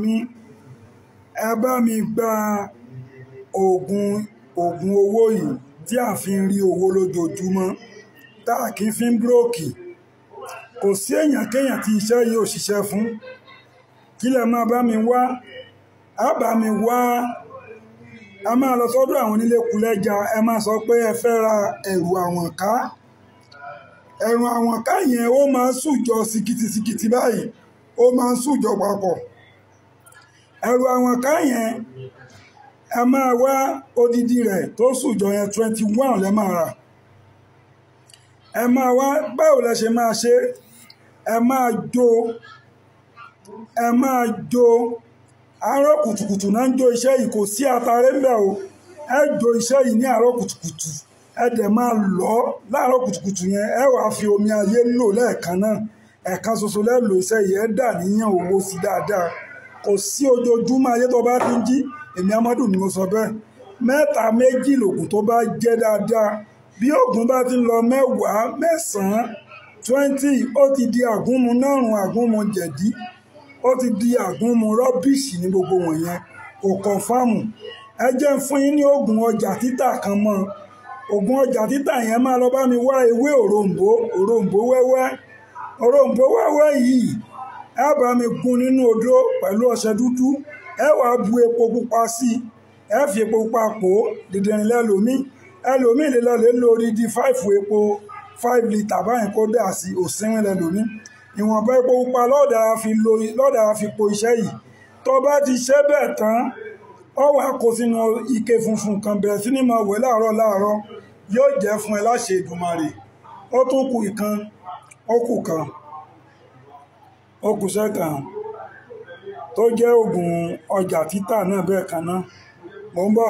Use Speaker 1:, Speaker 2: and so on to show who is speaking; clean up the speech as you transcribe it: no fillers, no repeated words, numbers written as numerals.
Speaker 1: mi ẹ bá mi gba oògùn owó yìí tí a fi ń rí owó lójoojúmọ́ tá a kì í fi ń búrókì. Kò sí èèyàn kéèyàn tí iṣẹ́ yìí ò ṣiṣẹ́ fún. Kí lẹ máa bá mi wá? A bá mi wá, a máa lọ sọ́dọ̀ àwọn onílé kulẹ́ja, ẹ máa sọ pé ẹ fẹ́ ra ẹ̀rù àwọ̀nká. Ẹ̀rù àwọ̀nká yẹn ó máa ń sùjọ sikitisìkìtì báyìí, ó máa ń sùjọ papọ̀. Ẹ̀rù àwọ̀nká yẹn ẹ máa wá odidi rẹ̀ tó sùjọ yẹn 21 lẹ máa rà. Ẹ máa wá, báwo lẹ ṣe máa ṣe? Ẹ máa jó àárọ̀ kùtùkùtù náà ń jó iṣẹ́ yìí, kò sí àtàrẹ ńbẹ̀ o. Ẹ jó iṣẹ́ yìí ní àárọ̀ kùtùkùtù, ẹ dẹ̀ máa lọ̀ láàárọ̀ kùtùkùtù yẹn, ẹ wàá fi omi ayé lò lẹ́ẹ̀kan náà. Ẹ̀ẹ̀kan ṣoṣo lẹ́ lò iṣẹ́ yìí, ẹ dà níyàn owó sí dáadáa. Kò sí ojoojúmọ́ ayé tó bá ti ń jí, èmi Amadu ni mo sọ bẹ́ẹ̀. Mẹ́ta méjì lògùn tó bá jẹ́ dáadáa. Bí ògùn bá ti ń lọ 10, 9, 20, ó ti di àgúnmu nárùn, àgúnmu jẹ̀dí, ó ti di àgúnmu rọ́bìṣì ní gbogbo wọ̀nyẹn. Kò kọ̀nfàmù. Ẹ jẹ́ ń fún yín ní oògùn ọjà títà kan mọ́. Oògùn ọjà títà yẹn máa lọ bá mi wá ewé òroǹbó wẹ́wẹ́. Òroǹbó wẹ́wẹ́ yìí ẹ bá mi gún nínú odó pẹ̀lú ọṣẹ dúdú. Ẹ wàá bu epo pupa sí i. Ẹ fi epo pupa pò ó, dìndìnrín lẹ́lòmíì. Ẹlòmíì lè lọ lè lo odidi 5 epo 5 litre báyìí kó dà sí òsínwín lẹ́lòmíì. Ìwọ̀nba epo pupa lọ́dà fi po iṣẹ́ yìí. Tó bá ti ṣe bẹ́ẹ̀ tán, ó wàá kó sínú ike funfun kan, bẹ̀rẹ̀ sí ní máa wẹ̀ láàárọ̀. Yóò jẹ́ fún ẹ láṣẹ Èdùmàrè. Ó tún kù ìkan, ó kù kan, ó kù sẹ́kàn tó jẹ́ oògùn ọjà títà náà bẹ́ẹ̀ kan náà. Mo ń bọ̀.